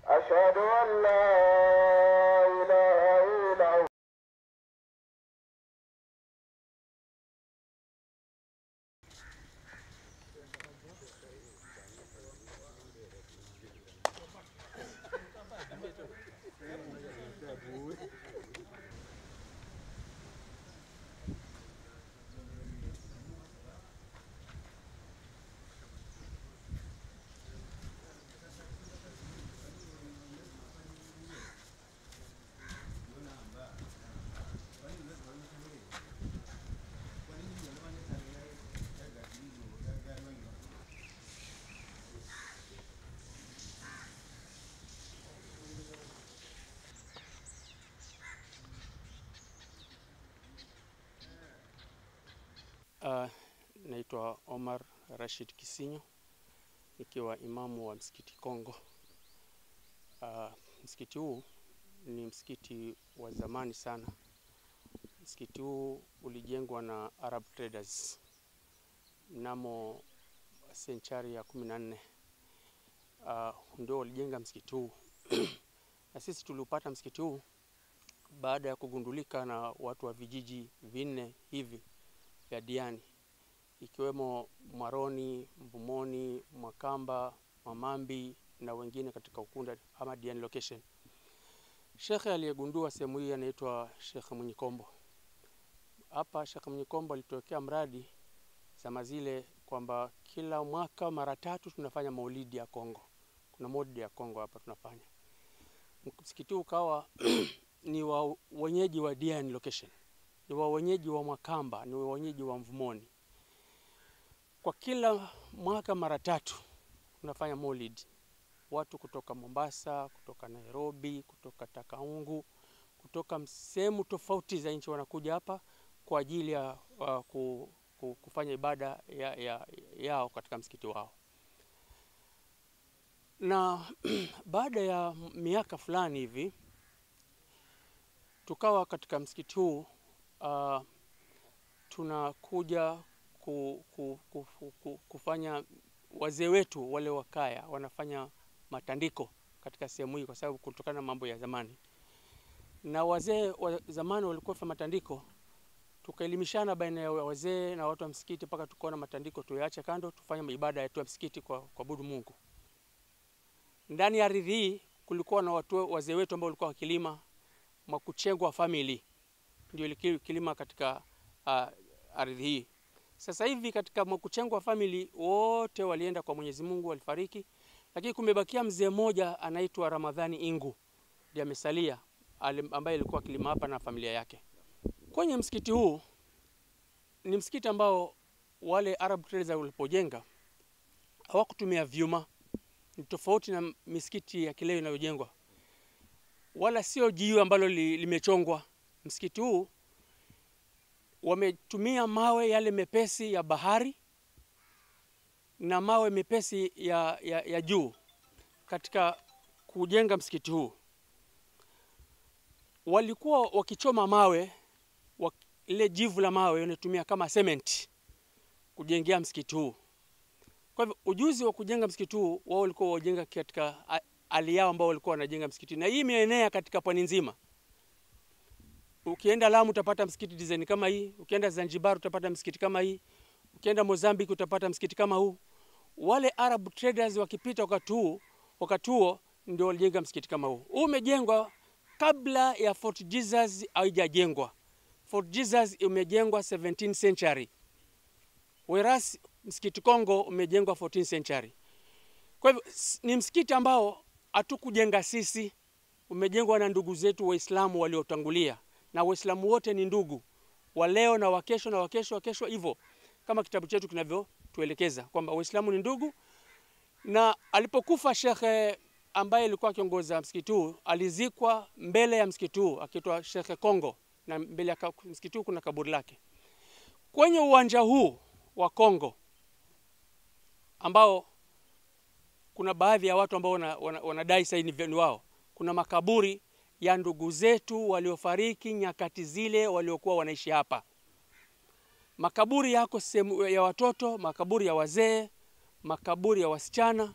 أشهد أن لا إله إلا الله. Naitwa Omar Rashid Kisinyo, nikiwa imamu wa msikiti Kongo. Msikiti huu ni msikiti wa zamani sana. Msikiti huu ulijengwa na Arab traders mnamo senchari ya 14. Ndio walijenga msikiti huu. Na sisi tuliupata msikiti huu baada ya kugundulika na watu wa vijiji 4 hivi vya Diani, ikiwemo Maroni, Mbumoni, Makamba, Mamambi na wengine katika ukunda ama Diani location. Shekhe aliyegundua sehemu hii anaitwa Sheikh Munyikombo. Hapa Sheikh Munyikombo alitokea mradi zama zile kwamba kila mwaka mara 3 tunafanya maulidi ya Kongo. Kuna maulidi ya Kongo hapa tunafanya. Msikiti ukawa ni wa wenyeji wa Diani location, ni wa wenyeji wa Makamba, ni wa wenyeji wa Mvumoni. Kwa kila mwaka mara 3 tunafanya maulidi. Watu kutoka Mombasa, kutoka Nairobi, kutoka Takaungu, kutoka sehemu tofauti za nchi wanakuja hapa kwa ajili ya kufanya ibada yao katika msikiti wao. Na baada ya miaka fulani hivi tukawa katika msikiti huu tunakuja kufanya, wazee wetu wale wakaya wanafanya matandiko katika sehemu hii kwa sababu kutokana na mambo ya zamani. Na wazee wa zamani walikuwa wafanya matandiko, tukaelimishana baina ya wazee na watu wa msikiti mpaka tukaona matandiko tuyaache kando, tufanye ibada yetu ya msikiti kwa kuabudu Mungu. Ndani ya ardhi hii kulikuwa na watu wazee wetu ambao walikuwa wakilima Makuchengwa family, ndio kilima katika ardhi hii. Sasa hivi katika Makuchengwa family wote walienda kwa Mwenyezi Mungu, walifariki, lakini kumebakia mzee mmoja anaitwa Ramadhani Ingu ndiye amesalia, ambaye alikuwa kilima hapa na familia yake. Kwenye msikiti huu ni msikiti ambao wale Arab traders walipojenga hawakutumia vyuma, ni tofauti na misikiti ya kileo inayojengwa, wala sio jiwe ambalo limechongwa. Msikiti huu wametumia mawe yale mepesi ya bahari na mawe mepesi ya juu katika kujenga msikiti huu. Walikuwa wakichoma mawe, ile jivu la mawe wanatumia kama cement kujengea msikiti huu. Kwa hivyo ujuzi wa kujenga msikiti huu wao walikuwa wajenga katika hali yao ambao walikuwa wanajenga msikiti. Na hii imeenea katika pwani nzima. Ukienda Lamu utapata msikiti design kama hii, ukienda Zanzibar utapata msikiti kama hii, ukienda Mozambique utapata msikiti kama huu. Wale Arab traders wakipita wakati huo ndio walijenga msikiti kama huu. Huu umejengwa kabla ya Fort Jesus haijajengwa. Fort Jesus umejengwa 17th century. Whereas msikiti Kongo umejengwa 14th century. Kwa hivyo ni msikiti ambao hatukujenga sisi, umejengwa na ndugu zetu Waislamu waliotangulia. Na Waislamu wote ni ndugu, wa leo na wakesho na wakesho hivyo, kama kitabu chetu kinavyotuelekeza kwamba Waislamu ni ndugu. Na alipokufa shekhe ambaye alikuwa kiongoza msikiti huu, alizikwa mbele ya msikiti huu akiitwa Shekhe Kongo, na mbele ya msikiti huu kuna kaburi lake. Kwenye uwanja huu wa Kongo ambao kuna baadhi ya watu ambao wanadai sasa ni wao, kuna makaburi ya ndugu zetu waliofariki nyakati zile waliokuwa wanaishi hapa. Makaburi yako sehemu ya watoto, makaburi ya wazee, makaburi ya wasichana.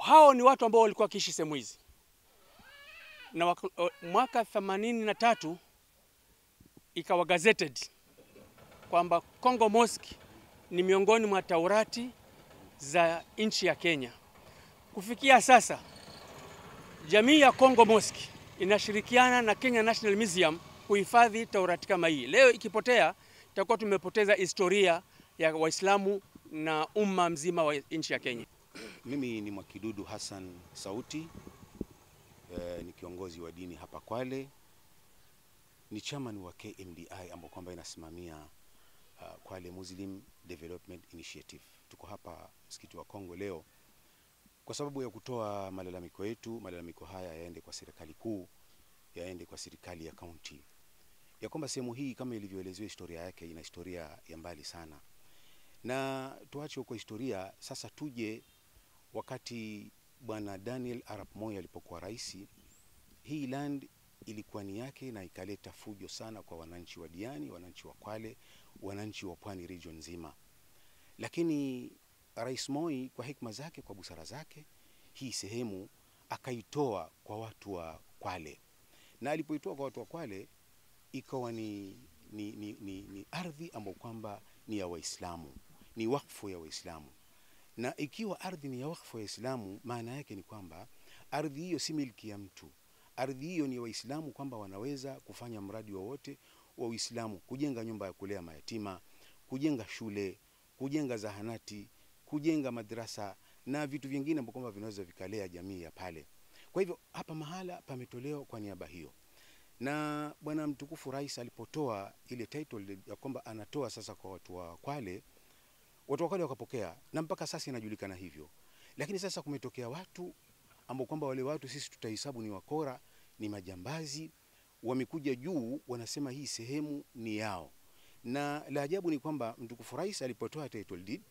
hao ni watu ambao walikuwa kiishi sehemu hizi, na mwaka 83 ikawa gazetted kwamba Kongo Mosque ni miongoni mwa Taurati za nchi ya Kenya. Kufikia sasa jamii ya Kongo Mosque inashirikiana na Kenya National Museum kuhifadhi Taurati kama hii. Leo ikipotea tutakuwa tumepoteza historia ya Waislamu na umma mzima wa nchi ya Kenya. Mimi ni Mwakidudu Hassan Sauti, ni kiongozi wa dini hapa Kwale, ni chairman wa KMDI ambao kwamba inasimamia Kwale Muslim Development Initiative. Tuko hapa msikiti wa Kongo leo kwa sababu ya kutoa malalamiko yetu. Malalamiko haya yaende kwa serikali kuu, yaende kwa serikali ya kaunti, ya kwamba sehemu hii kama ilivyoelezewa historia yake ina historia ya mbali sana, na tuache huko historia. Sasa tuje wakati bwana Daniel Arap Moi alipokuwa rais, hii land ilikuwa ni yake na ikaleta fujo sana kwa wananchi wa Diani, wananchi wa Kwale, wananchi wa Pwani region nzima. Lakini Rais Moi kwa hekima zake, kwa busara zake, hii sehemu akaitoa kwa watu wa Kwale, na alipoitoa kwa watu wa Kwale ikawa ni ardhi ambayo kwamba ni ya Waislamu, ni wakfu ya Waislamu. Na ikiwa ardhi ni ya wakfu ya Waislamu, maana yake ni kwamba ardhi hiyo si milki ya mtu. Ardhi hiyo ni Waislamu, kwamba wanaweza kufanya mradi wowote wa Uislamu, kujenga nyumba ya kulea mayatima, kujenga shule, kujenga zahanati, kujenga madrasa na vitu vingine ambavyo kwamba vinaweza vikalea jamii ya pale. Kwa hivyo hapa mahala pametolewa kwa niaba hiyo. Na bwana mtukufu rais alipotoa ile title ya kwamba anatoa sasa kwa watu wa Kwale, watu wa Kwale wakapokea, na mpaka sasa inajulikana hivyo. Lakini sasa kumetokea watu ambao kwamba wale watu sisi tutahesabu ni wakora, ni majambazi, wamekuja juu wanasema hii sehemu ni yao. Na la ajabu ni kwamba mtukufu rais alipotoa title deed,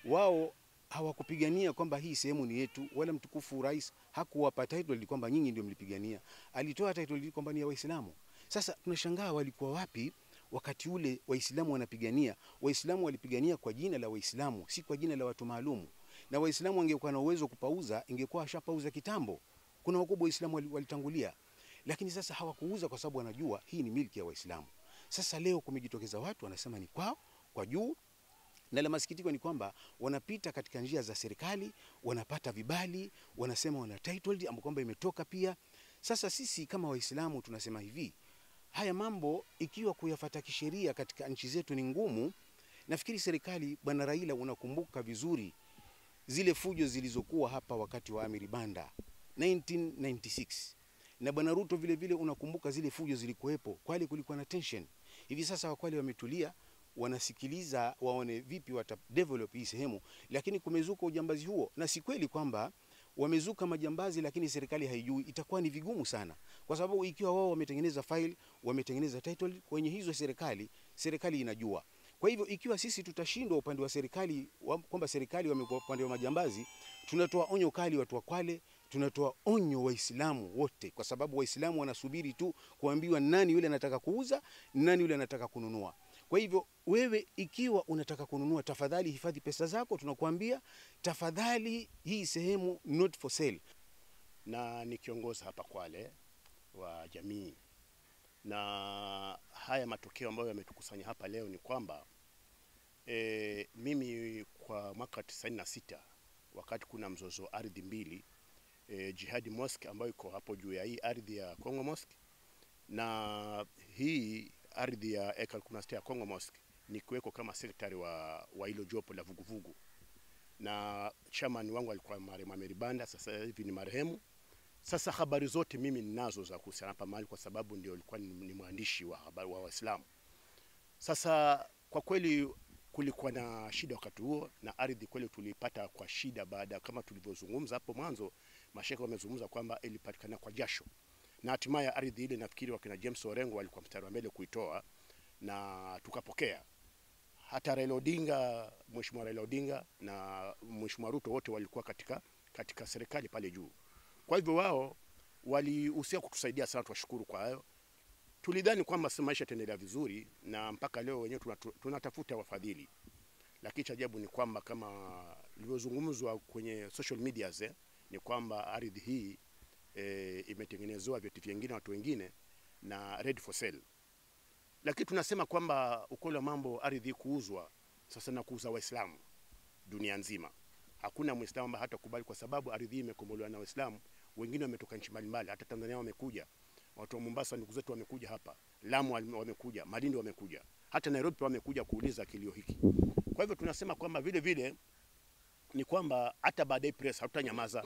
wao hawakupigania kwamba hii sehemu ni yetu, wala mtukufu rais hakuwapa title deed kwamba nyinyi ndio mlipigania. Alitoa title deed kwamba ni ya Waislamu. Sasa tunashangaa walikuwa wapi wakati ule Waislamu wanapigania? Waislamu walipigania kwa jina la Waislamu, si kwa jina la watu maalumu. Na Waislamu wangekuwa na uwezo kupauza, ingekuwa ashapauza kitambo. Kuna wakubwa Waislamu walitangulia. Lakini sasa hawakuuza kwa sababu wanajua hii ni milki ya Waislamu. Sasa leo kumejitokeza watu wanasema ni kwao, kwa juu. Na la masikitiko ni kwamba wanapita katika njia za serikali, wanapata vibali, wanasema wana title deed ambayo kwamba imetoka pia. Sasa sisi kama Waislamu tunasema hivi, haya mambo ikiwa kuyafuata kisheria katika nchi zetu ni ngumu. Nafikiri serikali, bwana Raila, unakumbuka vizuri zile fujo zilizokuwa hapa wakati wa Amiri Banda 1996. Na bwana Ruto vile vile unakumbuka zile fujo zilikuwepo. Kwale kulikuwa na tension. Hivi sasa Wakwale wametulia, wanasikiliza waone vipi wata develop hii sehemu. Lakini kumezuka ujambazi huo, na si kweli kwamba wamezuka majambazi lakini serikali haijui. Itakuwa ni vigumu sana, kwa sababu ikiwa wao wametengeneza file, wametengeneza title kwenye hizo serikali inajua. Kwa hivyo ikiwa sisi tutashindwa upande wa serikali, kwamba serikali wamekuwa upande wa majambazi, tunatoa onyo kali watu wa Kwale, tunatoa onyo Waislamu wote, kwa sababu Waislamu wanasubiri tu kuambiwa nani yule anataka kuuza, nani yule anataka kununua. Kwa hivyo wewe ikiwa unataka kununua, tafadhali hifadhi pesa zako, tunakuambia tafadhali hii sehemu not for sale. Na ni kiongozi hapa Kwale wa jamii, na haya matokeo ambayo yametukusanya hapa leo ni kwamba mimi kwa mwaka 96 wakati kuna mzozo ardhi mbili, Jihadi Mosque ambayo iko hapo juu ya hii ardhi ya Kongo Mosque, na hii ardhi ya Eka Kunastia ya Kongo Mosque, ni kuweko kama secretary wa hilo jopo la vuguvugu, na chairman wangu alikuwa marehemu Amiri Banda, sasa hivi ni marehemu. Sasa habari zote mimi ninazo za kuhusiana hapa mahali, kwa sababu ndio alikuwa ni mwandishi wa habari wa Waislamu. Sasa kwa kweli kulikuwa na shida wakati huo, na ardhi kweli tulipata kwa shida, baada kama tulivyozungumza hapo mwanzo, mashaka wamezungumza kwamba ilipatikana kwa jasho. Na hatimaye ardhi ile nafikiri wakina James Orengo walikuwa mstari wa mbele kuitoa, na tukapokea. Hata Raila Odinga, Mheshimiwa Raila Odinga na Mheshimiwa Ruto wote walikuwa katika serikali pale juu. Kwa hivyo wao walihusia kutusaidia sana, tuwashukuru kwa hayo. Tulidhani kwamba maisha yataendelea vizuri, na mpaka leo wenyewe tunatafuta wafadhili. Lakini cha ajabu ni kwamba kama ilivyozungumzwa kwenye social media ni kwamba ardhi hii imetengenezewa vyeti vingine watu wengine na ready for sale. Lakini tunasema kwamba ukweli wa mambo, ardhi hii kuuzwa sasa na kuuza Waislamu dunia nzima. Hakuna Muislamu ambaye hatakubali, kwa sababu ardhi hii imekombolewa na Waislamu. Wengine wametoka nchi mbalimbali, hata Tanzania wamekuja. Watu wa Mombasa ndugu zetu wamekuja hapa, Lamu wamekuja, Malindi wamekuja, hata Nairobi wamekuja kuuliza kilio hiki. Kwa hivyo tunasema kwamba vile vile ni kwamba hata baadaye press hatutanyamaza,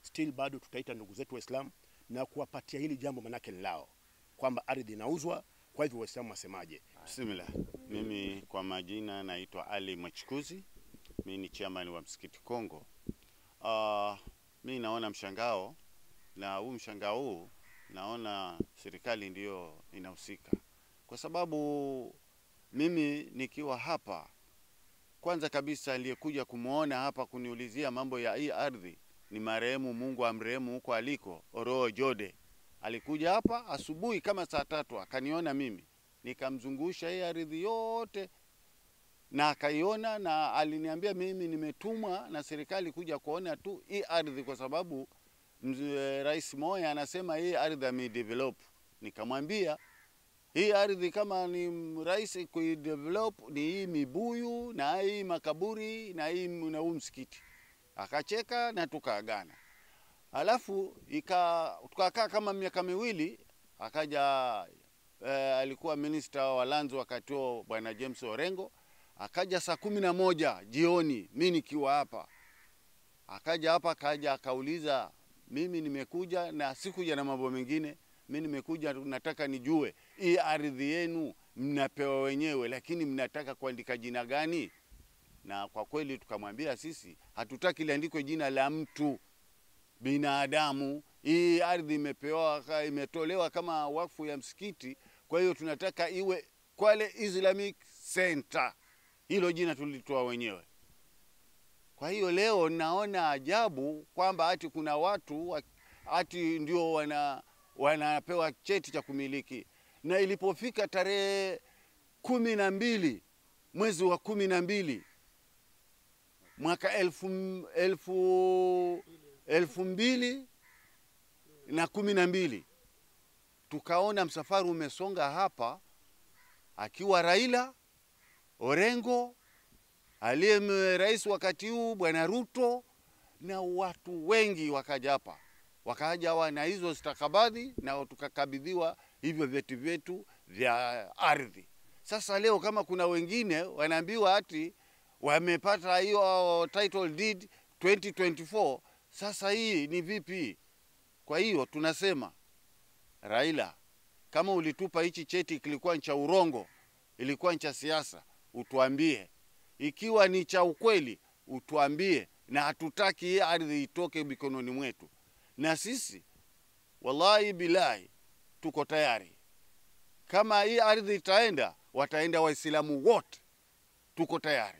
still bado tutaita ndugu zetu Waislamu na kuwapatia hili jambo manake lao, kwamba ardhi inauzwa. Kwa hivyo Waislamu wasemaje? Bismillah. Mimi kwa majina naitwa Ali Machikuzi. Mimi ni chairman wa Msikiti Kongo. Mimi naona mshangao, na huu mshangao huu naona serikali ndiyo inahusika. Kwa sababu mimi nikiwa hapa, kwanza kabisa aliyekuja kumuona hapa kuniulizia mambo ya hii ardhi ni marehemu, Mungu amrehemu huko aliko, Oroho Jode. Alikuja hapa asubuhi kama saa 3 akaniona mimi, nikamzungusha hii ardhi yote na akaiona, na aliniambia mimi nimetumwa na serikali kuja kuona tu hii ardhi, kwa sababu Rais Moi anasema hii ardhi amedevelop. Nikamwambia hii ardhi kama ni rais kuidevelop ni hii mibuyu na hii makaburi na hii na huu msikiti. Akacheka na tukaagana. Alafu tukakaa kama miaka miwili, akaja alikuwa minister wa lands wakati huo Bwana James Orengo, akaja saa 11 jioni mimi nikiwa hapa. Akaja hapa akauliza, mimi nimekuja na sikuja na mambo mengine, mimi nimekuja nataka nijue hii ardhi yenu mnapewa wenyewe, lakini mnataka kuandika jina gani? Na kwa kweli tukamwambia sisi hatutaki liandikwe jina la mtu binadamu. Hii ardhi imetolewa kama wakfu ya msikiti, kwa hiyo tunataka iwe Kwale Islamic Center. Hilo jina tulitoa wenyewe. Kwa hiyo leo naona ajabu kwamba ati kuna watu ati ndio wanapewa cheti cha kumiliki, na ilipofika tarehe 12 mwezi wa 12 mwaka 2012 tukaona msafari umesonga hapa, akiwa Raila, Orengo, aliye rais wakati huu Bwana Ruto, na watu wengi wakaja hapa. Wakaja na hizo stakabadhi na tukakabidhiwa hivyo vyeti vyetu vya ardhi. Sasa leo kama kuna wengine wanaambiwa ati wamepata hiyo title deed 2024, sasa hii ni vipi? Kwa hiyo tunasema Raila, kama ulitupa hichi cheti kilikuwa cha urongo, ilikuwa cha siasa, utuambie. Ikiwa ni cha ukweli, utuambie, na hatutaki hii ardhi itoke mikononi mwetu. Na sisi wallahi bilahi tuko tayari. Kama hii ardhi itaenda, wataenda Waislamu wote. Tuko tayari.